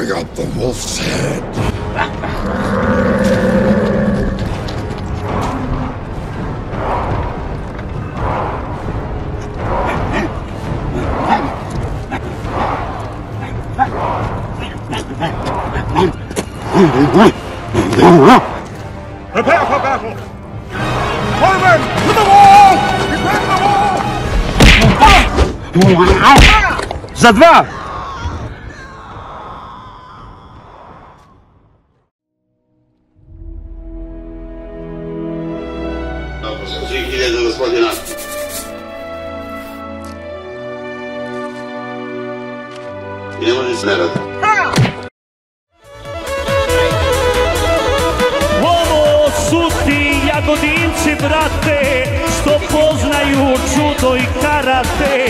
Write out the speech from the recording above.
bring out the wolf's head. Prepare for battle! Forward! To the wall! Prepare the wall! За два! Господина. Не може снерът. Ovo su ti jagodinci, brate, što poznaju judo i karate.